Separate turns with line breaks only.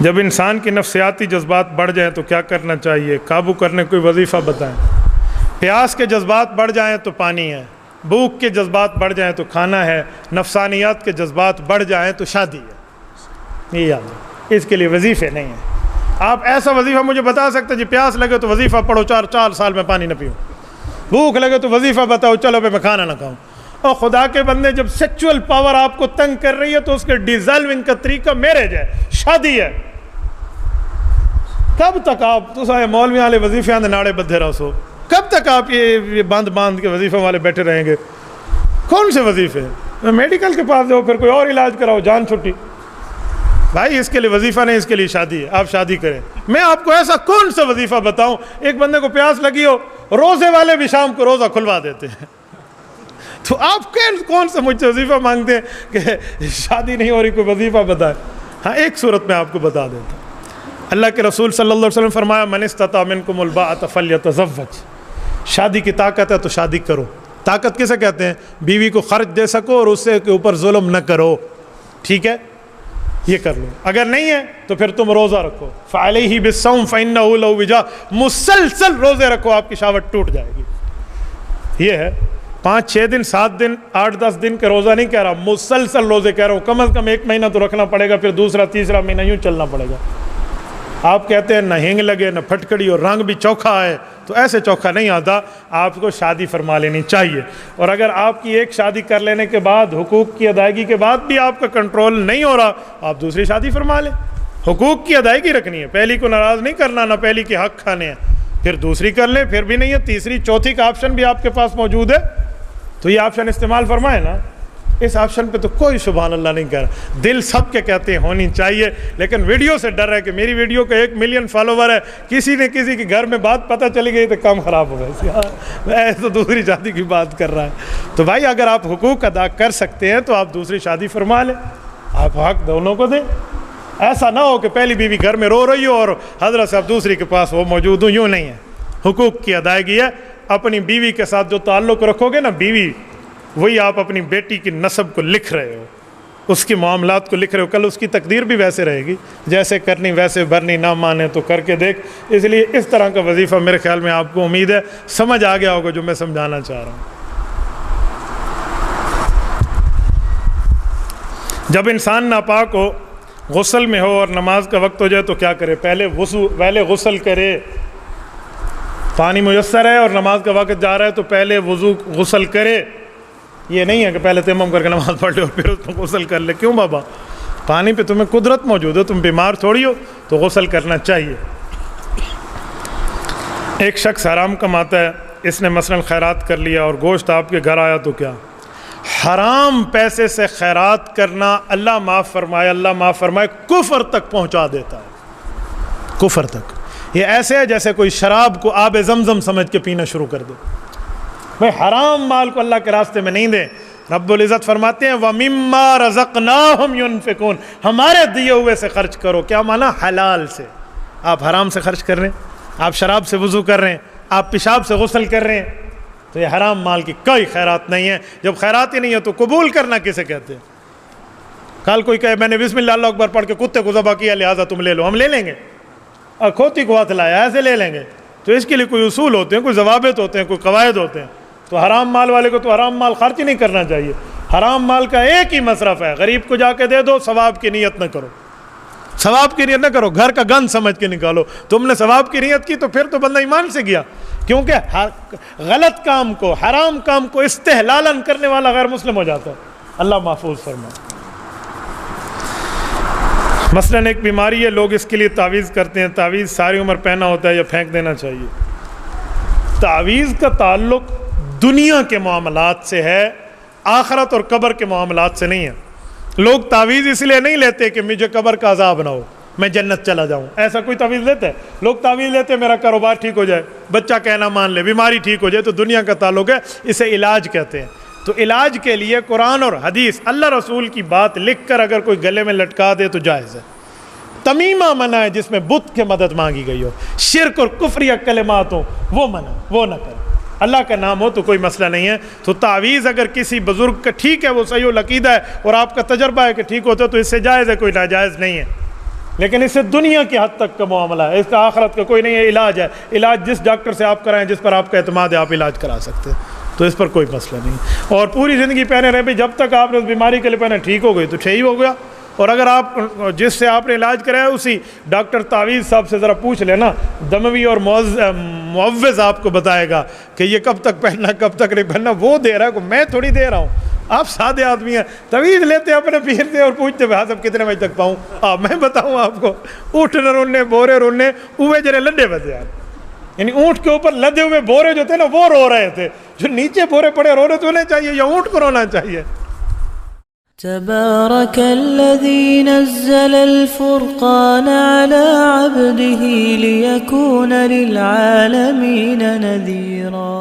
جب انسان کی نفسیاتی جذبات بڑھ جائیں تو کیا کرنا چاہیے؟ قابو کرنے کوئی وظیفہ بتائیں۔ پیاس کے جذبات بڑھ جائیں تو پانی ہے، بھوک کے جذبات بڑھ جائیں تو کھانا ہے، نفسانیات کے جذبات بڑھ جائیں تو شادی ہے۔ یہ یاد ہے، اس کے لیے وظیفے نہیں ہیں۔ آپ ایسا وظیفہ مجھے بتا سکتے جی پیاس لگے تو وظیفہ پڑھو 4 سال میں پانی نہ پیوں، بھوک لگے تو وظیفہ بتاؤ چلو میں کھانا نہ کھاؤں۔ اور خدا کے بندے جب سیکچول پاور آپ کو تنگ کر رہی ہے تو اس کے ڈیزالونگ کا طریقہ میرج ہے، شادی ہے۔ کب تک آپ تو سارے مولوی والے وظیفے آندے ناڑے بدھے رہو سو؟ کب تک آپ یہ باندھ کے وظیفے والے بیٹھے رہیں گے؟ کون سے وظیفے؟ میڈیکل کے پاس جاؤ، پھر کوئی اور علاج کراؤ، جان چھٹی۔ بھائی اس کے لیے وظیفہ نہیں، اس کے لیے شادی ہے، آپ شادی کریں۔ میں آپ کو ایسا کون سا وظیفہ بتاؤں؟ ایک بندے کو پیاس لگی ہو، روزے والے بھی شام کو روزہ کھلوا دیتے ہیں، تو آپ کون سا مجھ سے وظیفہ مانگتے ہیں کہ شادی نہیں ہو رہی، کوئی وظیفہ بتائے؟ ہاں ایک صورت میں آپ کو بتا دیتا ہوں۔ اللہ کے رسول صلی اللہ علیہ وسلم فرمایا من استطاع منکم الباءۃ فلیتزوج، شادی کی طاقت ہے تو شادی کرو۔ طاقت کسے کہتے ہیں؟ بیوی کو خرچ دے سکو اور اس کے اوپر ظلم نہ کرو، ٹھیک ہے، یہ کر لو۔ اگر نہیں ہے تو پھر تم روزہ رکھو، فعلیہ بالصوم فإنہ لہ وجاء، مسلسل روزے رکھو، آپ کی شہوت ٹوٹ جائے گی۔ یہ ہے 5-6 دن 7 دن 8-10 دن کا روزہ نہیں کہہ رہا، مسلسل روزے کہہ رہا ہوں، کم از کم 1 مہینہ تو رکھنا پڑے گا، پھر دوسرا تیسرا مہینہ یوں چلنا پڑے گا۔ آپ کہتے ہیں نہ ہینگ لگے نہ پھٹکڑی اور رنگ بھی چوکھا ہے، تو ایسے چوکھا نہیں آتا، آپ کو شادی فرما لینی چاہیے۔ اور اگر آپ کی ایک شادی کر لینے کے بعد حقوق کی ادائیگی کے بعد بھی آپ کا کنٹرول نہیں ہو رہا، آپ دوسری شادی فرما لیں۔ حقوق کی ادائیگی رکھنی ہے، پہلی کو ناراض نہیں کرنا، نہ پہلی کے حق کھانے ہیں، پھر دوسری کر لیں، پھر بھی نہیں ہے، تیسری چوتھی کا آپشن بھی آپ کے پاس موجود ہے، تو یہ آپشن استعمال فرمائے نا۔ اس آپشن پہ تو کوئی سبحان اللہ نہیں کہہ رہا، دل سب کے کہتے ہیں ہونی چاہیے، لیکن ویڈیو سے ڈر ہے کہ میری ویڈیو کا 1 ملین فالوور ہے، کسی نے کسی کے گھر میں بات پتہ چلی گئی تو کام خراب ہو گیا، میں تو دوسری شادی کی بات کر رہا ہے۔ تو بھائی اگر آپ حقوق ادا کر سکتے ہیں تو آپ دوسری شادی فرما لیں، آپ حق دونوں کو دیں۔ ایسا نہ ہو کہ پہلی بیوی گھر میں رو رہی ہو اور حضرت صاحب دوسری کے پاس وہ موجود ہوں، یوں نہیں ہے۔ حقوق کی ادائیگی ہے، اپنی بیوی کے ساتھ جو تعلق رکھو گے نا، بیوی وہی آپ اپنی بیٹی کی نسب کو لکھ رہے ہو، اس کی معاملات کو لکھ رہے ہو، کل اس کی تقدیر بھی ویسے رہے گی، جیسے کرنی ویسے بھرنی، نہ مانے تو کر کے دیکھ۔ اس لیے اس طرح کا وظیفہ میرے خیال میں آپ کو امید ہے سمجھ آ گیا ہوگا جو میں سمجھانا چاہ رہا ہوں۔ جب انسان ناپاک ہو، غسل میں ہو اور نماز کا وقت ہو جائے تو کیا کرے؟ پہلے غسل کرے، پانی میسر ہے اور نماز کا وقت جا رہا ہے تو پہلے غسل کرے۔ یہ نہیں ہے کہ پہلے تیمم کر کے نماز پڑھ لے اور پھر اس کو غسل کر لے۔ کیوں بابا؟ پانی پہ تمہیں قدرت موجود ہے، تم بیمار تھوڑی ہو، تو غسل کرنا چاہیے۔ ایک شخص حرام کماتا ہے، اس نے مثلا خیرات کر لیا اور گوشت آپ کے گھر آیا تو کیا؟ حرام پیسے سے خیرات کرنا اللہ معاف فرمائے کفر تک پہنچا دیتا ہے، کفر تک۔ یہ ایسے ہے جیسے کوئی شراب کو آب زمزم سمجھ کے پینا شروع کر دے۔ بھائی حرام مال کو اللہ کے راستے میں نہیں دیں۔ رب العزت فرماتے ہیں وَمِمَّا رَزَقْنَاهُمْ يُنْفِقُونَ، ہمارے دیے ہوئے سے خرچ کرو۔ کیا مانا؟ حلال سے۔ آپ حرام سے خرچ کر رہے ہیں، آپ شراب سے وضو کر رہے ہیں، آپ پیشاب سے غسل کر رہے ہیں، تو یہ حرام مال کی کوئی خیرات نہیں ہے۔ جب خیرات ہی نہیں ہے تو قبول کرنا کسے کہتے ہیں؟ کل کوئی کہے میں نے بسم اللہ اکبر پڑھ کے کتے کو ذبح کیا لہٰذا تم لے لو، ہم لے لیں گے؟ اور کھوتی کو ہاتھ لایا ایسے لے لیں گے؟ تو اس کے لیے کوئی اصول ہوتے ہیں، کوئی ضوابط ہوتے ہیں، کوئی قواعد ہوتے ہیں۔ تو حرام مال والے کو تو حرام مال خرچ ہی نہیں کرنا چاہیے۔ حرام مال کا ایک ہی مصرف ہے، غریب کو جا کے دے دو، ثواب کی نیت نہ کرو، ثواب کی نیت نہ کرو، گھر کا گند سمجھ کے نکالو۔ تم نے ثواب کی نیت کی تو پھر تو بندہ ایمان سے گیا، کیونکہ غلط کام کو، حرام کام کو استحلالن کرنے والا غیر مسلم ہو جاتا ہے۔ اللہ محفوظ فرمائے۔ مثلاً ایک بیماری ہے، لوگ اس کے لیے تعویذ کرتے ہیں، تعویذ ساری عمر پہنا ہوتا ہے یا پھینک دینا چاہیے؟ تعویذ کا تعلق دنیا کے معاملات سے ہے، آخرت اور قبر کے معاملات سے نہیں ہے۔ لوگ تعویذ اس لیے نہیں لیتے کہ مجھے قبر کا عذاب نہ ہو، میں جنت چلا جاؤں، ایسا کوئی تعویذ لیتا ہے؟ لوگ تعویذ لیتے ہیں میرا کاروبار ٹھیک ہو جائے، بچہ کہنا مان لے، بیماری ٹھیک ہو جائے، تو دنیا کا تعلق ہے، اسے علاج کہتے ہیں۔ تو علاج کے لیے قرآن اور حدیث، اللہ رسول کی بات لکھ کر اگر کوئی گلے میں لٹکا دے تو جائز ہے۔ تمیمہ منع ہے جس میں بت کے مدد مانگی گئی ہو، شرک اور کفریہ کلمات ہوں وہ منع، وہ نہ کرے۔ اللہ کا نام ہو تو کوئی مسئلہ نہیں ہے۔ تو تعویذ اگر کسی بزرگ کا ٹھیک ہے، وہ صحیح العقیدہ ہے اور آپ کا تجربہ ہے کہ ٹھیک ہوتا ہے تو اس سے جائز ہے، کوئی ناجائز نہیں ہے۔ لیکن اس سے دنیا کی حد تک کا معاملہ ہے، اس کا آخرت کا کوئی نہیں ہے۔ علاج ہے، علاج جس ڈاکٹر سے آپ کرائیں، جس پر آپ کا اعتماد ہے، آپ علاج کرا سکتے ہیں، تو اس پر کوئی مسئلہ نہیں۔ اور پوری زندگی پہنے رہے بھی، جب تک آپ نے اس بیماری کے لیے پہنے ٹھیک ہو گئی تو ٹھیک ہو گیا۔ اور اگر آپ جس سے آپ نے علاج کرایا اسی ڈاکٹر تعویذ صاحب سے ذرا پوچھ لینا، دموی اور معوض آپ کو بتائے گا کہ یہ کب تک پہننا کب تک نہیں پہننا، وہ دے رہا ہے، میں تھوڑی دے رہا ہوں۔ آپ سادے آدمی ہیں، تعویذ لیتے اپنے پیر سے اور پوچھتے بھائی صاحب کتنے بجے تک پاؤں؟ میں بتاؤں آپ کو، اونٹ نہ رونے بورے رونے اوے جرے لڈے بجے یار، یعنی اونٹ کے اوپر لدے ہوئے بورے جو تھے نا وہ رو رہے تھے، جو نیچے بورے پڑے رو رہے تو انہیں چاہیے یا اونٹ کو رونا چاہیے؟
تبارك الذي نزل الفرقان على عبده ليكون للعالمين نذيرا